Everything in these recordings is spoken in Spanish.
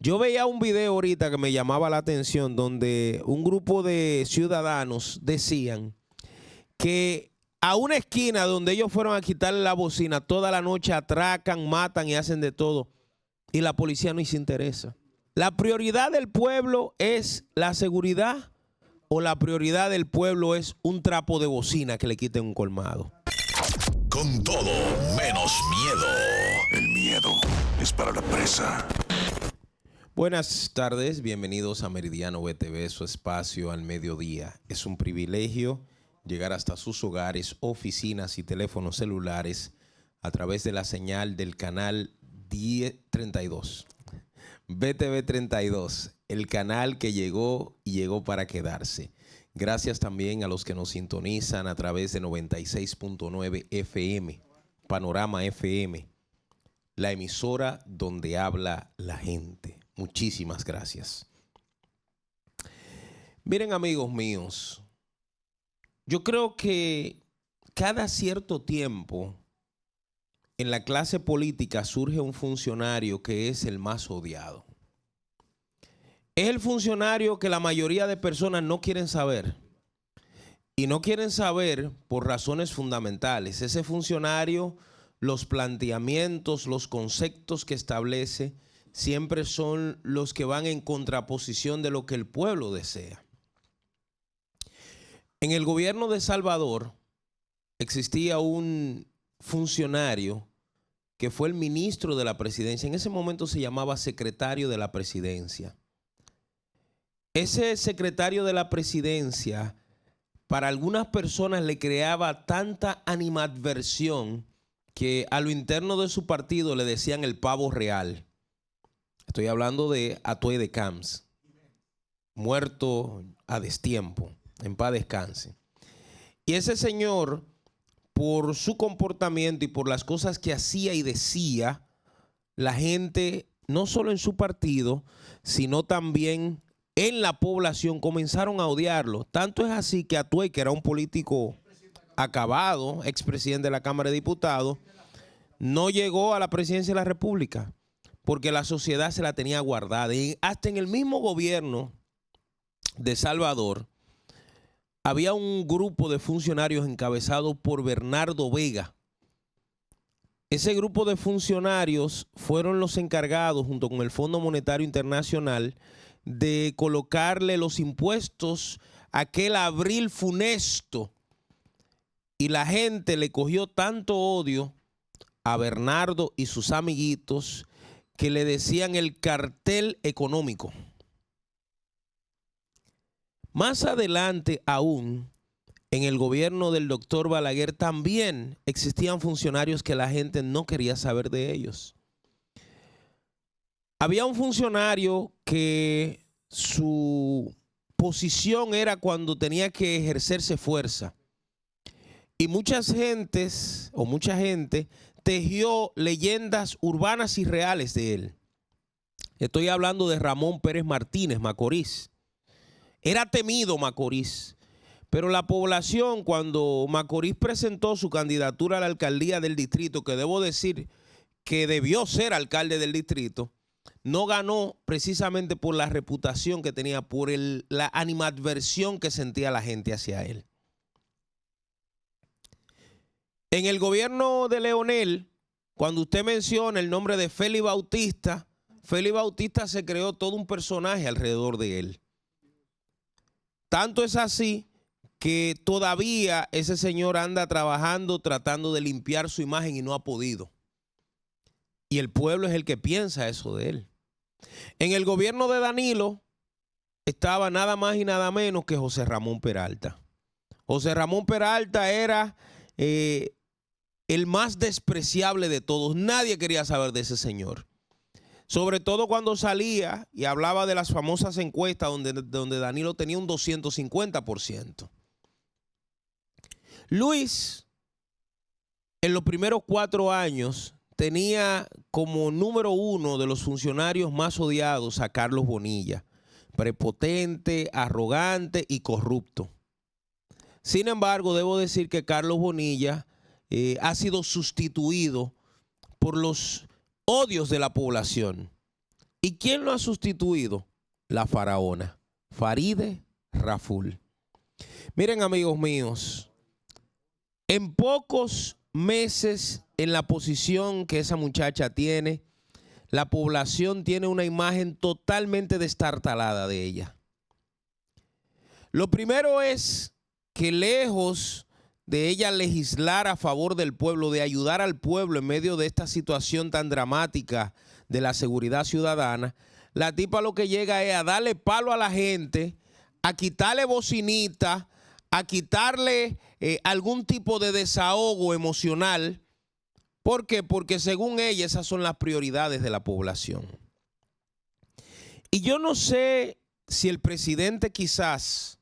Yo veía un video ahorita que me llamaba la atención donde un grupo de ciudadanos decían que a una esquina donde ellos fueron a quitarle la bocina, toda la noche atracan, matan y hacen de todo. Y la policía no se interesa. ¿La prioridad del pueblo es la seguridad o la prioridad del pueblo es un trapo de bocina que le quiten un colmado? Con todo menos miedo. El miedo es para la presa. Buenas tardes, bienvenidos a Meridiano BTV, su espacio al mediodía. Es un privilegio llegar hasta sus hogares, oficinas y teléfonos celulares a través de la señal del canal 1032. BTV 32, el canal que llegó y llegó para quedarse. Gracias también a los que nos sintonizan a través de 96.9 FM, Panorama FM, la emisora donde habla la gente. Muchísimas gracias. Miren, amigos míos, yo creo que cada cierto tiempo en la clase política surge un funcionario que es el más odiado. Es el funcionario que la mayoría de personas no quieren saber. Y no quieren saber por razones fundamentales. Ese funcionario, los planteamientos, los conceptos que establece, siempre son los que van en contraposición de lo que el pueblo desea. En el gobierno de Salvador existía un funcionario que fue el ministro de la presidencia. En ese momento se llamaba secretario de la presidencia. Ese secretario de la presidencia, para algunas personas le creaba tanta animadversión que a lo interno de su partido le decían el pavo real. Estoy hablando de Atuey de Camps, muerto a destiempo, en paz descanse. Y ese señor, por su comportamiento y por las cosas que hacía y decía, la gente, no solo en su partido, sino también en la población, comenzaron a odiarlo. Tanto es así que Atuey, que era un político acabado, expresidente de la Cámara de Diputados, no llegó a la presidencia de la República porque la sociedad se la tenía guardada. Y hasta en el mismo gobierno de Salvador había un grupo de funcionarios encabezado por Bernardo Vega. Ese grupo de funcionarios fueron los encargados, junto con el Fondo Monetario Internacional, de colocarle los impuestos aquel abril funesto. Y la gente le cogió tanto odio a Bernardo y sus amiguitos que le decían el cartel económico. Más adelante aún, en el gobierno del doctor Balaguer también existían funcionarios que la gente no quería saber de ellos. Había un funcionario que su posición era cuando tenía que ejercerse fuerza. Y mucha gente tejió leyendas urbanas y reales de él. Estoy hablando de Ramón Pérez Martínez, Macorís. Era temido Macorís, pero la población, cuando Macorís presentó su candidatura a la alcaldía del distrito, que debo decir que debió ser alcalde del distrito, no ganó precisamente por la reputación que tenía, por la animadversión que sentía la gente hacia él. En el gobierno de Leonel, cuando usted menciona el nombre de Félix Bautista se creó todo un personaje alrededor de él. Tanto es así que todavía ese señor anda trabajando, tratando de limpiar su imagen y no ha podido. Y el pueblo es el que piensa eso de él. En el gobierno de Danilo estaba nada más y nada menos que José Ramón Peralta. José Ramón Peralta era el más despreciable de todos. Nadie quería saber de ese señor. Sobre todo cuando salía y hablaba de las famosas encuestas donde Danilo tenía un 250%. Luis, en los primeros 4 años, tenía como número 1 de los funcionarios más odiados a Carlos Bonilla. Prepotente, arrogante y corrupto. Sin embargo, debo decir que Carlos Bonilla ha sido sustituido por los odios de la población. ¿Y quién lo ha sustituido? La faraona, Farideh Raful. Miren, amigos míos, en pocos meses, en la posición que esa muchacha tiene, la población tiene una imagen totalmente destartalada de ella. Lo primero es que lejos de ella legislar a favor del pueblo, de ayudar al pueblo en medio de esta situación tan dramática de la seguridad ciudadana, la tipa lo que llega es a darle palo a la gente, a quitarle bocinita, a quitarle algún tipo de desahogo emocional. ¿Por qué? Porque según ella esas son las prioridades de la población. Y yo no sé si el presidente quizás,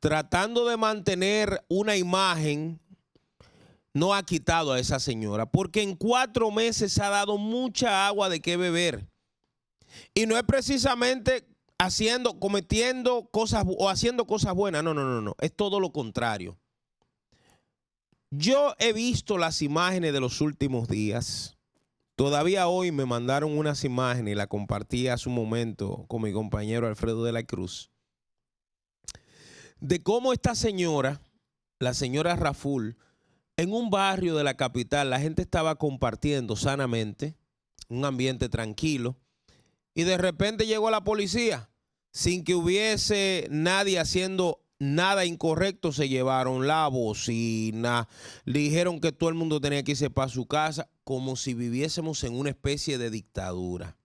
tratando de mantener una imagen, no ha quitado a esa señora, porque en 4 meses ha dado mucha agua de qué beber. Y no es precisamente cometiendo cosas o haciendo cosas buenas, no, es todo lo contrario. Yo he visto las imágenes de los últimos días. Todavía hoy me mandaron unas imágenes y las compartí hace un momento con mi compañero Alfredo de la Cruz, de cómo esta señora, la señora Raful, en un barrio de la capital, la gente estaba compartiendo sanamente, un ambiente tranquilo, y de repente llegó la policía, sin que hubiese nadie haciendo nada incorrecto. Se llevaron la bocina, le dijeron que todo el mundo tenía que irse para su casa, como si viviésemos en una especie de dictadura.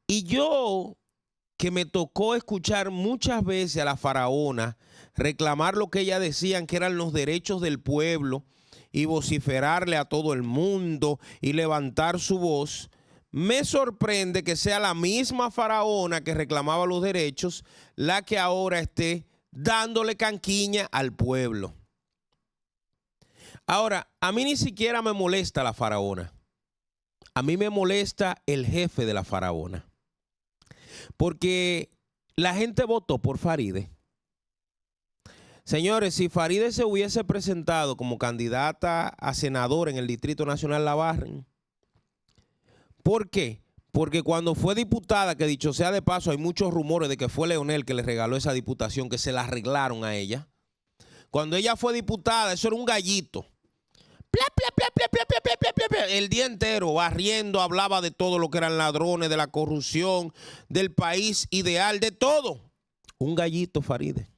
Y yo, que me tocó escuchar muchas veces a la faraona reclamar lo que ella decían que eran los derechos del pueblo y vociferarle a todo el mundo y levantar su voz, me sorprende que sea la misma faraona que reclamaba los derechos la que ahora esté dándole canquiña al pueblo. Ahora, a mí ni siquiera me molesta la faraona. A mí me molesta el jefe de la faraona. Porque la gente votó por Farideh. Señores, si Farideh se hubiese presentado como candidata a senador en el Distrito Nacional, la barren. ¿Por qué? Porque cuando fue diputada, que dicho sea de paso, hay muchos rumores de que fue Leonel que le regaló esa diputación, que se la arreglaron a ella. Cuando ella fue diputada, eso era un gallito. El día entero barriendo, hablaba de todo lo que eran ladrones, de la corrupción, del país ideal, de todo. Un gallito, Farideh.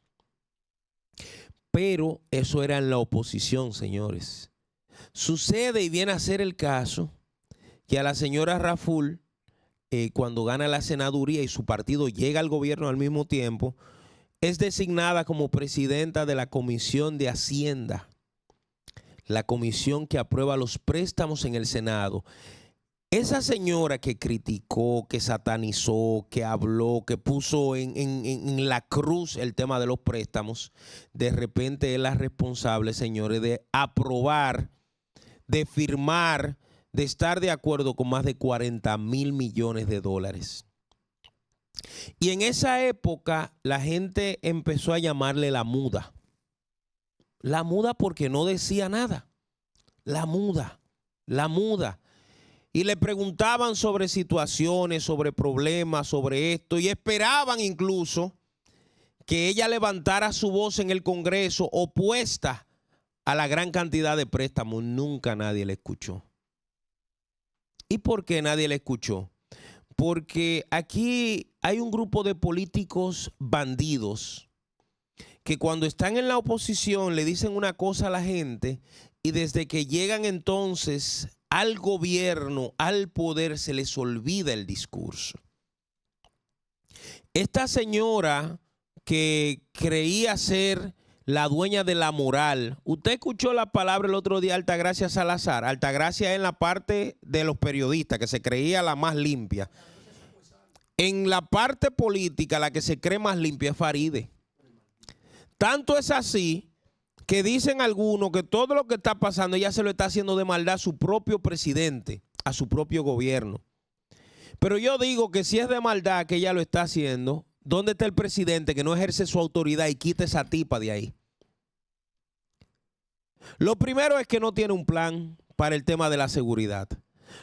Pero eso era en la oposición, señores. Sucede y viene a ser el caso que a la señora Raful, cuando gana la senaduría y su partido llega al gobierno al mismo tiempo, es designada como presidenta de la Comisión de Hacienda, la comisión que aprueba los préstamos en el Senado. Esa señora que criticó, que satanizó, que habló, que puso en la cruz el tema de los préstamos, de repente es la responsable, señores, de aprobar, de firmar, de estar de acuerdo con más de 40,000 millones de dólares. Y en esa época la gente empezó a llamarle la muda. La muda porque no decía nada. La muda, la muda. Y le preguntaban sobre situaciones, sobre problemas, sobre esto, y esperaban incluso que ella levantara su voz en el Congreso opuesta a la gran cantidad de préstamos. Nunca nadie le escuchó. ¿Y por qué nadie le escuchó? Porque aquí hay un grupo de políticos bandidos que cuando están en la oposición le dicen una cosa a la gente y desde que llegan entonces al gobierno, al poder, se les olvida el discurso. Esta señora que creía ser la dueña de la moral. Usted escuchó la palabra el otro día, Altagracia Salazar. Altagracia en la parte de los periodistas, que se creía la más limpia. En la parte política, la que se cree más limpia es Farideh. Tanto es así que dicen algunos que todo lo que está pasando ella se lo está haciendo de maldad a su propio presidente, a su propio gobierno. Pero yo digo que si es de maldad que ella lo está haciendo, ¿dónde está el presidente que no ejerce su autoridad y quita esa tipa de ahí? Lo primero es que no tiene un plan para el tema de la seguridad.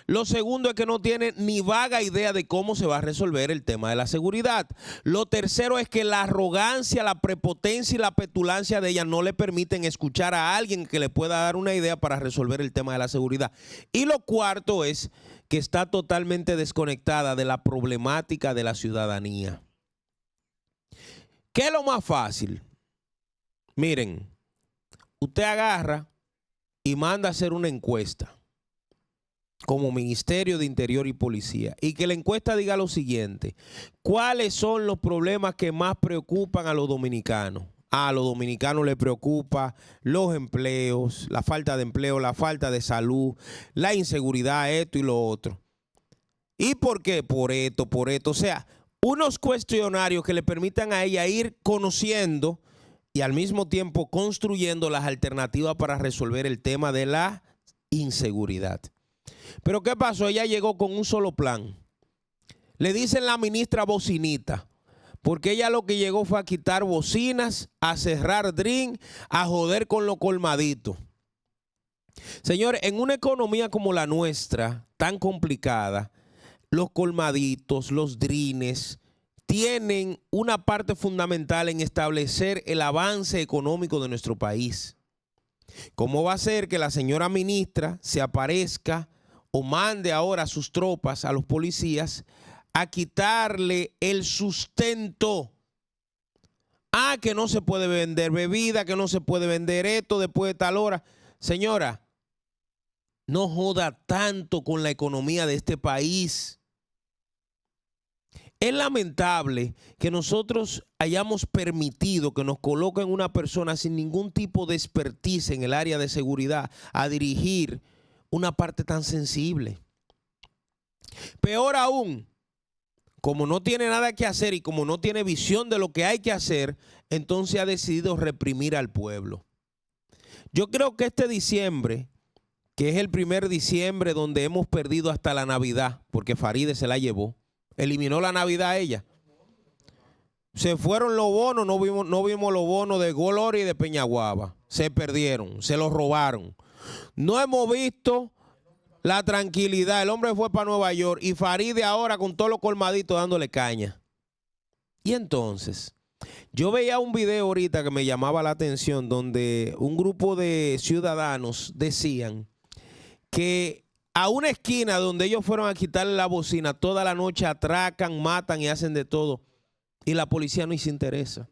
Lo segundo es que no tiene ni vaga idea de cómo se va a resolver el tema de la seguridad. Lo tercero es que la arrogancia, la prepotencia y la petulancia de ella no le permiten escuchar a alguien que le pueda dar una idea para resolver el tema de la seguridad. Y lo cuarto es que está totalmente desconectada de la problemática de la ciudadanía. ¿Qué es lo más fácil? Miren, usted agarra y manda a hacer una encuesta como Ministerio de Interior y Policía, y que la encuesta diga lo siguiente: ¿cuáles son los problemas que más preocupan a los dominicanos? A los dominicanos les preocupa los empleos, la falta de empleo, la falta de salud, la inseguridad, esto y lo otro. ¿Y por qué? Por esto, por esto. O sea, unos cuestionarios que le permitan a ella ir conociendo y al mismo tiempo construyendo las alternativas para resolver el tema de la inseguridad. Pero ¿qué pasó? Ella llegó con un solo plan. Le dicen la ministra bocinita, porque ella lo que llegó fue a quitar bocinas, a cerrar drink, a joder con lo colmadito. Señores, en una economía como la nuestra, tan complicada, los colmaditos, los drines, tienen una parte fundamental en establecer el avance económico de nuestro país. ¿Cómo va a ser que la señora ministra se aparezca o mande ahora a sus tropas, a los policías, a quitarle el sustento? Ah, que no se puede vender bebida, que no se puede vender esto después de tal hora. Señora, no joda tanto con la economía de este país. Es lamentable que nosotros hayamos permitido que nos coloquen una persona sin ningún tipo de expertise en el área de seguridad a dirigir una parte tan sensible. Peor aún, como no tiene nada que hacer y como no tiene visión de lo que hay que hacer, entonces ha decidido reprimir al pueblo. Yo creo que este diciembre, que es el primer diciembre donde hemos perdido hasta la Navidad, porque Faride se la llevó, eliminó la Navidad a ella. Se fueron los bonos, no vimos los bonos de Gloria y de Peñaguaba. Se perdieron, se los robaron. No hemos visto la tranquilidad. El hombre fue para Nueva York y Faride ahora con todos los colmaditos dándole caña. Y entonces, yo veía un video ahorita que me llamaba la atención donde un grupo de ciudadanos decían que a una esquina donde ellos fueron a quitarle la bocina, toda la noche atracan, matan y hacen de todo. Y la policía no se interesa.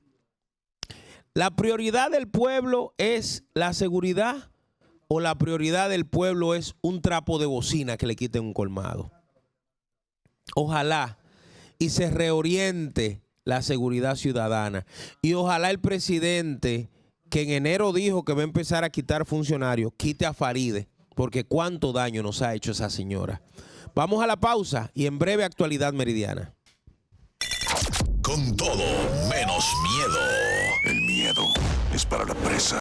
¿La prioridad del pueblo es la seguridad o la prioridad del pueblo es un trapo de bocina que le quiten un colmado? Ojalá y se reoriente la seguridad ciudadana. Y ojalá el presidente, que en enero dijo que va a empezar a quitar funcionarios, quite a Faride. Porque cuánto daño nos ha hecho esa señora. Vamos a la pausa y en breve Actualidad Meridiana. Con todo menos miedo. El miedo es para la presa.